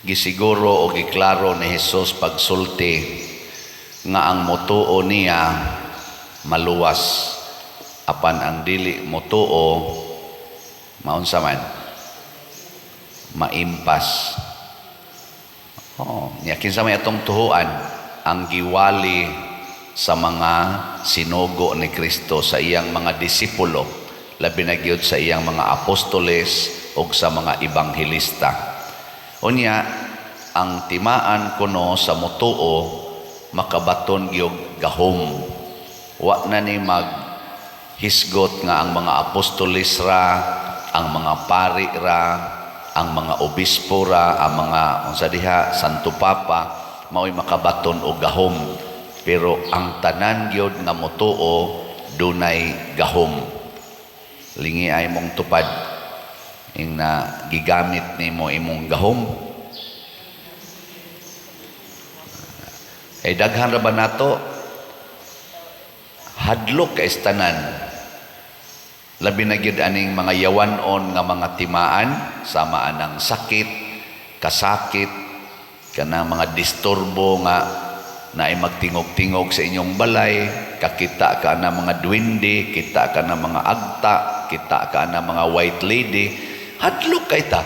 gisiguro o giklaro ni Hesus pagsulti nga ang motuo niya maluwas, apan ang dili motuo maunsa man maimpas. Niya kinsa may atong tuhuan ang giwali sa mga sinugo ni Kristo sa iyang mga disipulo, labi na gyud sa iyang mga apostoles o sa mga ebanghelista. Unya, ang timaan kuno sa motuo makabaton gyud gahom. Wa na ni maghisgot nga ang mga apostoles ra, ang mga pari ra, ang mga obispo ra, ang mga unsa diha Santo Papa mao'y makabaton og gahom. Pero ang tanan gyud nga motuo dunay gahom. Lingi ay mong tupad ing na gigamit nimo imong gahom. Ay daghan ra ba nato hadlok ka istanan, labi na gyud aning mga yawanon nga mga timaan, sama anang sakit, kasakit, kanang mga disturbo nga na ay magtingog-tingog sa inyong balay, kakita ka na mga duwende, kita ka na mga agta, kita ka na mga white lady, hadlok kay ta.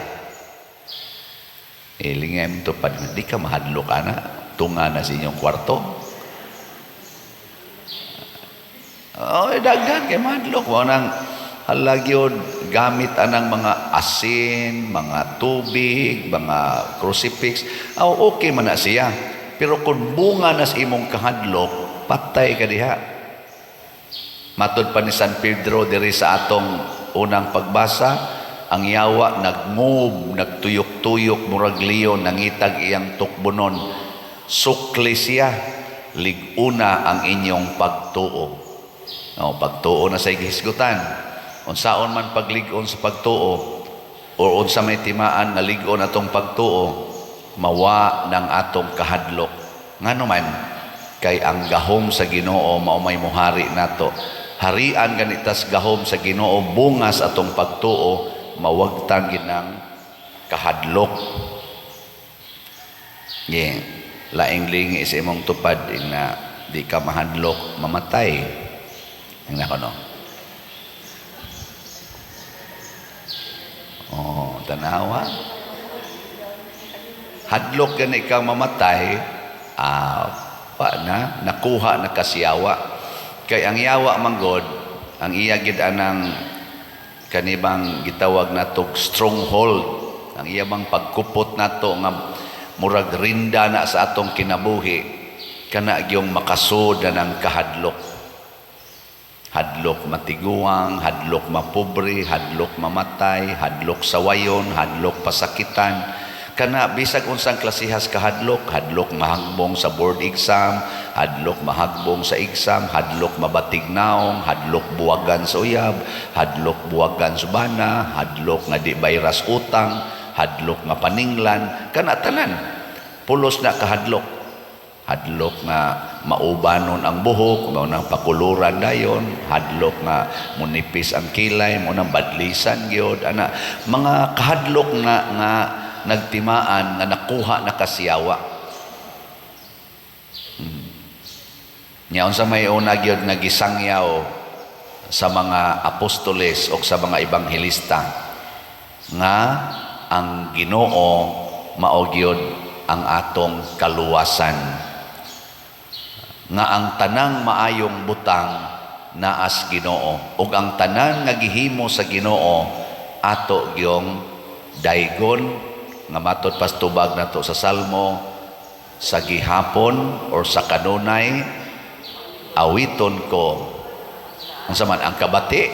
Lingay mo to, di ka mahadlok ana, tunga na sa inyong kwarto. Daghan kay mahadlok, wanang halagyod gamit anang mga asin, mga tubig, mga crucifix. Okay man na siya. Pero kung bunga na sa imong kahadlok, patay ka diha. Matod pa ni San Pedro diri sa atong unang pagbasa, ang yawa nagngub, nagtuyok-tuyok, murag leon, nangitag iyang tukbonon. Sukli siya, liguna ang inyong pagtuo. Pagtuo na sa igisgutan. Unsaon man pagligon sa pagtuo, o unsa may timaan na ligon atong pagtuo, mawa ng atong kahadlok. Ngano man kay ang gahom sa Ginoo mao may muhari nato. Harian ganitas gahom sa Ginoo, bungas atong pagtuo, mawagtang ginang kahadlok. Laing lingi sa imong tupad na di ka mahadlok mamatay. Ang nakono. Tanawa. Hadlok gani ka mamatay, nakuha na kasiyawa. Kay ang yawa manggod, ang iya gid anang kanibang gitawag natog stronghold. Ang iya bang pagkupot nato nga murag rinda na sa atong kinabuhi, kana gyung makasud ng kahadlok. Hadlok matiguang, hadlok mapobre, hadlok mamatay, hadlok sawayon, hadlok pasakitan. Kana bisag unsang klasihas ka hadlok, hadlok mahagbong sa board exam, hadlok mahagbong sa exam, hadlok mabatignaong, hadlok buwagan sa uyab, hadlok buwagan sa bana, hadlok nga di bayras utang, hadlok nga paninglan, kana tanan pulos na kahadlok. Hadlok nga maubanon ang buhok, mao nang pakuluran dayon, hadlok nga munipis ang kilay, mao nang badlisan gyud ana. Mga kahadlok nga nagtimaan nga nakuha na kasiyawa. Nya unsa may una gyud nga gisangyaw sa mga apostoles o sa mga ebanghelista nga ang Ginoo mao gyud ang atong kaluwasan, nga ang tanang maayong butang naas Ginoo, ug ang tanan nga gihimo sa Ginoo ato gyung daygon, nga matod pastubag nato sa Salmo, sa gihapon or sa kanunay awiton ko unsa man ang kabati,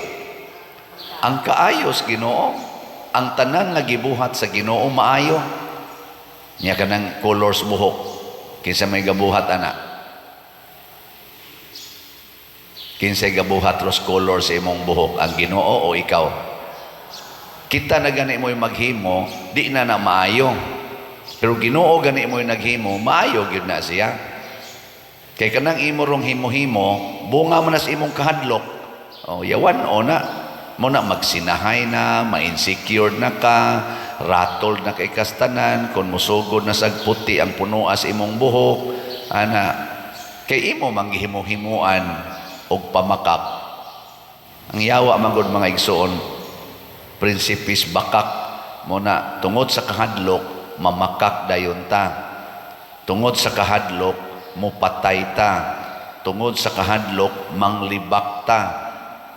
ang kaayos Ginoo, ang tanan nga gibuhat sa Ginoo maayo. Nya kanang colors buhok, kinsa may gabuhat ana? Kinsay gabuhat ros color sa imong buhok, ang Ginoo o ikaw? Kita na gani mo'y maghimo, di na maayo. Pero Ginoo gani mo'y naghimo, maayo gyud na siya. Kay kanang imo rong himo-himo, bunga man sa imong kahadlok. Yawan o na, mo na magsinahay na, ma-insecure na ka, ratol na kay kastanan, kung musugod na sagputi ang punuas imong buhok, ana, kay imo manggihimo-himuan og pamakak. Ang yawa manggod mga igsoon, prinsipis bakak mo na tungod sa kahadlok, mamakak dayon ta. Tungod sa kahadlok, mupatay ta. Tungod sa kahadlok, manglibak ta.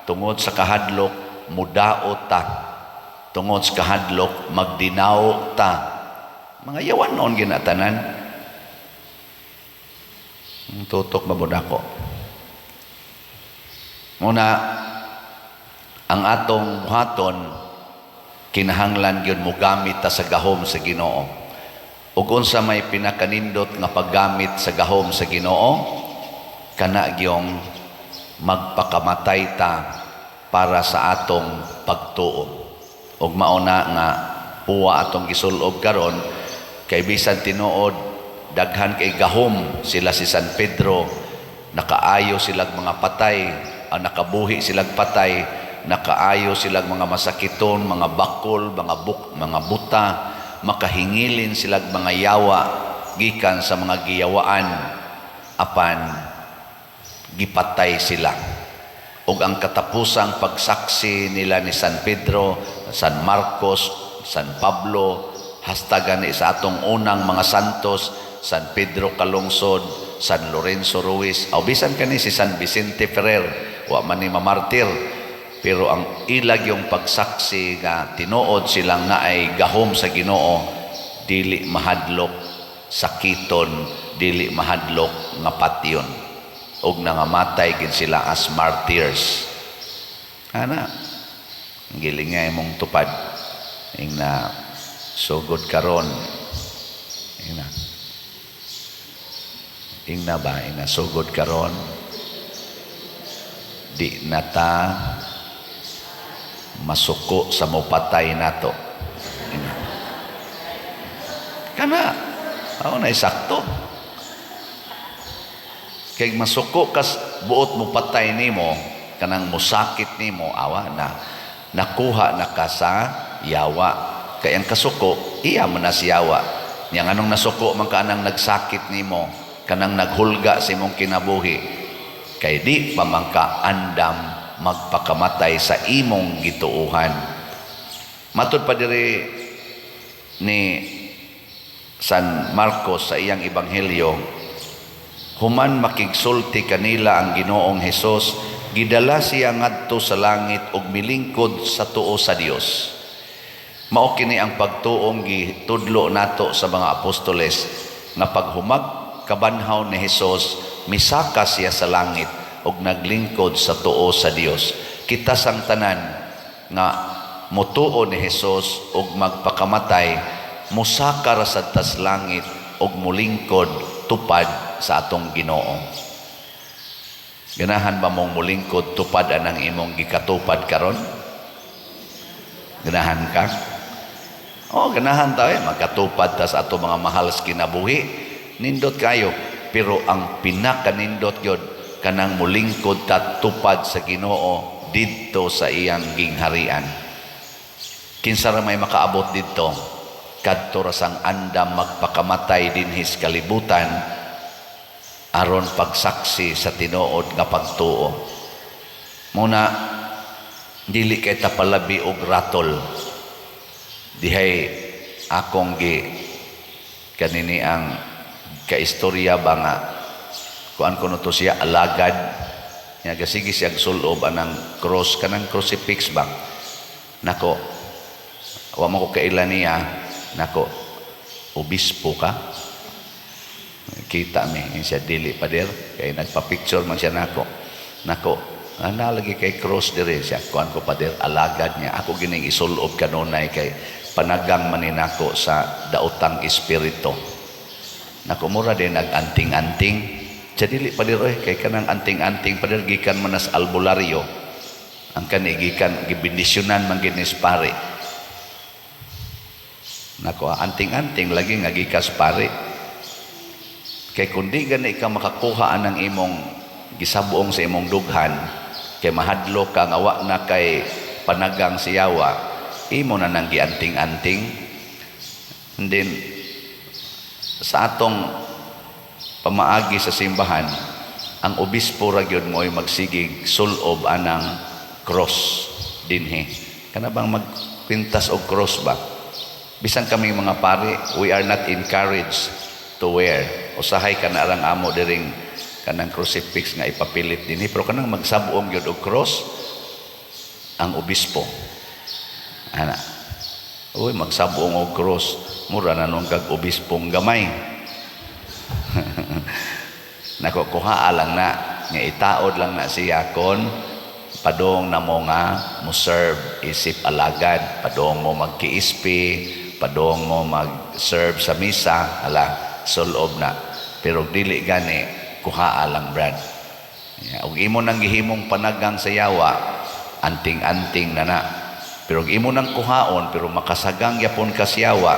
Tungod sa kahadlok, mudaot ta. Tungod sa kahadlok, magdinaw ta. Mga yawan noon ginatanan. Tutok mabuda ko. Muna, ang atong buhaton, kinahanglan yun mo gamit ta sa gahom sa Ginoo. Ug unsa may pinakanindot nga paggamit sa gahom sa Ginoo, kana gyung magpakamatay ta para sa atong pagtuo. Ug mauna nga puwa atong gisulob karon kay bisan tinuod daghan kay gahom sila si San Pedro, nakaayo silang mga patay, nakabuhi silang patay, nakaayo silang mga masakiton, mga bakol, mga buta, makahingilin silang mga yawa gikan sa mga giyawaan apan gipatay sila. Ug ang katapusang pagsaksi nila ni San Pedro, San Marcos, San Pablo, hastagan sa atong unang mga santos, San Pedro Calungsod, San Lorenzo Ruiz, o bisan kani si San Vicente Ferrer, wa man ni mamartir, pero ang ilag yung pagsaksi nga tinuod silang nga ay gahom sa Ginoo, dili mahadlok sakiton, dili mahadlok nga patyon, ug nangamatay gid sila as martyrs. Ana, gilingay mong tupad ing na sugod karon, ing na ba ing na sugod karon, di nata masuko sa mupatay nato. Kana, na isakto. Kay masuko kas buot mupatay nimo, kanang musakit nimo, awa na nakuha na ka sa yawa. Kay ang kasuko, iya man na si yawa. Yang anong nasuko man ka anang nagsakit nimo, kanang naghulga sa imong kinabuhi. Kay di pa man ka andam magpakamatay sa imong gituuhan. Matud pa diri ni San Marcos sa iyang ebanghelyo, human makigsulti kanila ang Ginoong Hesus, gidala siya ngadto sa langit ug milingkod sa tuo sa Dios. Mao kini ang pagtuong gitudlo nato sa mga apostoles nga paghumag kabanhaw ni Hesus, misaka siya sa langit ug naglingkod sa tuo sa Dios. Kita sang tanan nga motuo ni Hesus ug magpakamatay, musaka ra sa tas langit ug mulingkod tupad sa atong Ginoo. Ganahan ba mong mulingkod tupad anang imong gikatupad karon? Ganahan ka? Ganahan tayo magkatupad ta sa atong mga mahal sa kinabuhi. Nindot kayo, pero ang pinakanindot yun kanang mulingkod ta tupad sa Ginoo didto sa iyang gingharian. Kinsa ra may makaabot didto, kadto ra sang andam magpakamatay dinhis kalibutan aron pagsaksi sa tinuod nga pagtuo. Muna dili kay ta palabi og ratol. Dihay akong kanini ang kaistorya ba nga kuan kuno to siya alagad nya gasigi siya sulob anang cross kanang crucifix ba. Nako, wa mo ko kailan niya, nako, obispo ka? Kita mi siya dili pader kay nagpa-picture man siya nako lagi kay cross dire siya kuan ko pader alagad niya ako gining isulob kanunay kay panagang maninako sa daotang espiritu. Nako mura din nag-anting-anting siya dili pader kay kanang anting-anting pader gikan manas albularyo ang kani gikan gibindisyonan man ginis pare. Nako anting-anting lagi nga gikas pare. Kay kundi gani ka makakuha anang imong gisabuong sa imong dughan, kay mahadlo ka nga wa na kay panagang siyawa, imo na nang gianting-anting, And then, sa atong pamaagi sa simbahan, ang obispo ra gyud mo ay magsigig sulob anang cross dinhi. Kana bang magpintas og cross ba? Bisan kami mga pari, we are not encouraged to wear. Usahay ka na lang amo diring kanang crucifix nga ipapilit dinhi, pero kanang magsabuong gyud og cross ang obispo. Ana. Uy, magsabuong og cross, mura na nung kag obispong gamay. Nakukuha lang na nga itaod lang na siya kon padong na mo nga mo serve isip alagad, padong mo magkiispi, padong mo mag-serve sa misa, ala sulob na. Pero dili gani kuha lang, brad. Ug imo nang gihimong panagang sa yawa, anting-anting na na. Pero imo nang kuhaon pero makasagang yapon ka sa yawa,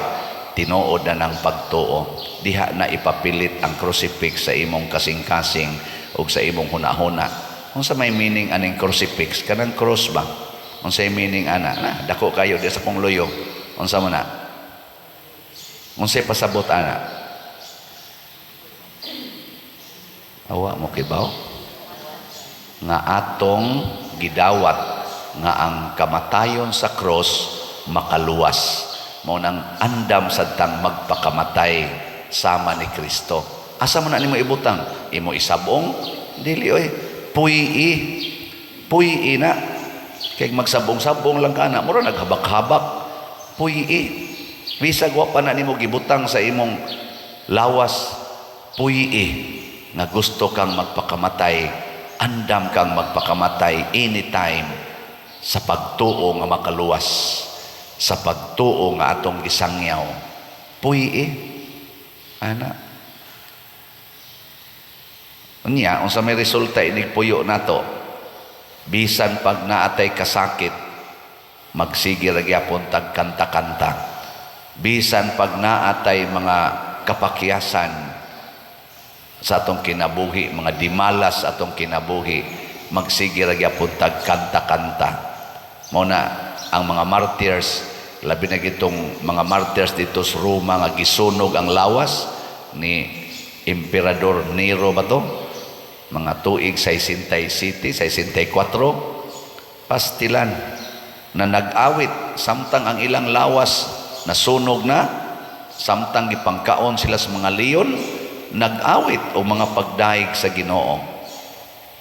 tinuod na ng pagtuo. Diha na ipapilit ang crucifix sa imong kasing-kasing o sa imong hunahuna. Unsa may meaning aning crucifix? Kanang cross ba? Unsa may meaning ana? Na, dako kayo di sa kong luyo. Unsa man na? Unsay pasabot ana? Awa mo kibaw? Nga atong gidawat nga ang kamatayon sa cross makaluwas. Mao nang andam sadtang magpakamatay sama ni Kristo. Asa man nimo ibutang? Imo isabong? Dili oy. Puyi na. Kay magsabong-sabong lang kana, mura naghabak-habak. Puyi. Bisag wa pa na nimo gibutang sa imong lawas. Puyi nga gusto kang magpakamatay, andam kang magpakamatay anytime sa pagtuo nga makaluwas, sa pagtuo nga atong gisangyaw. Puyi. Ana. Unya, unsa may resulta inig puyo nato? Bisan pag naatay kasakit, magsige ra gyapon tag kanta-kanta. Bisan pag naatay mga kapakyasan sa atong kinabuhi, mga dimalas atong kinabuhi, magsige ra gyapon tag kanta-kanta. Mao na ang mga martyrs, labi na gitong mga martyrs dito sa Roma nga gisunog ang lawas ni Emperador Nero ba to? Mga tuig 67, 64, pastilan na nag-awit samtang ang ilang lawas nasunog na, samtang gipangkaon sila sa mga leon, nag-awit o mga pagdaig sa Ginoo.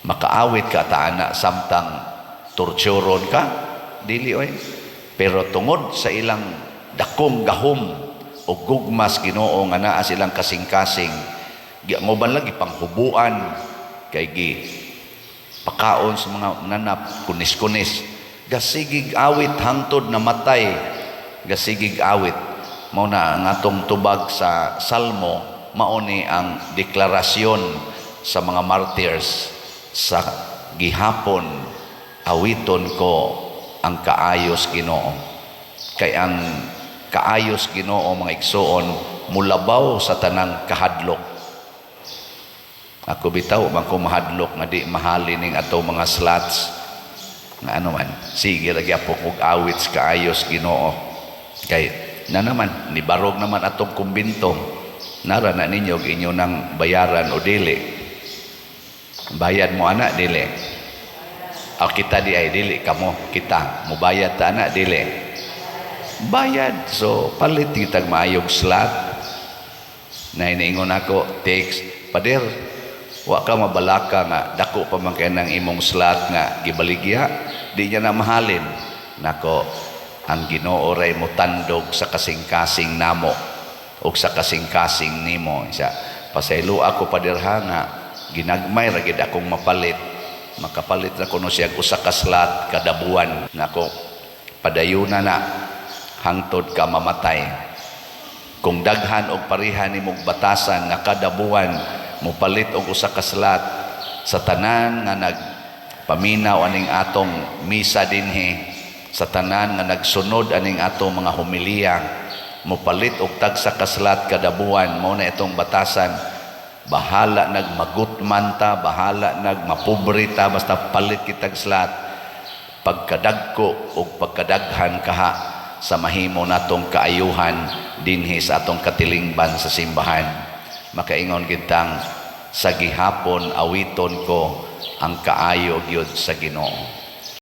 Makaawit ka taana samtang torturon ka, dili oy. Pero tungod sa ilang dakong gahom o gugmas Ginoo nga naa silang kasing-kasing, giangoban lagi panghubuan kay gi pakaon sa mga nanap, kunis-kunis, gasigig awit hangtod na matay, gasigig awit. Mao na ang atong tubag sa Salmo, mao ni ang deklarasyon sa mga martyrs sa gihapon awiton ko ang kaayos Ginoo. Kay ang kaayos Ginoo mga igsoon mulabaw sa tanang kahadlok. Ako bitaw man ko mahadlok nga di mahali ning ato mga slots nga ano man, sige ra gyapon og awit sa kaayos Ginoo. Kay na naman nibarog naman atong kumbinto, nara na ninyo inyo nang bayaran o dili. Bayad mo ana dili. O kita di ay dili kamo, kita mubayad ta ana dili. Bayad. So palit kitag maayong slot. Na iniingon ako, text, pader, wa ka mabalaka nga dako pa man kay nang imong slot nga gibaligya, di niya na mahalin. Nako, ang Ginoo ray mo tandog sa kasing-kasing namo o sa kasing-kasing nimo. Isa, pasaylo ako paderha nga ginagmay ra gid akong mapalit. Makapalit na kuno siya usa ka slot kada buwan. Nako, padayuna na hangtod ka mamatay. Kung daghan og parihan nimong batasan nga kada buwan mopalit og usa ka slot sa tanan nga nagpaminaw aning atong misa dinhi, sa tanan nga nagsunod aning atong mga homilya, mopalit og tagsa ka slot kada buwan, mao na itong batasan. Bahala nagmagutman ta, bahala nagmapobre ta, basta palit kitag slot. Pagkadagko o pagkadaghan kaha, sa mahimo natong kaayuhan dinhi sa atong katilingban sa simbahan. Makaingon kitang sa gihapon awiton ko ang kaayo gyud sa Ginoo.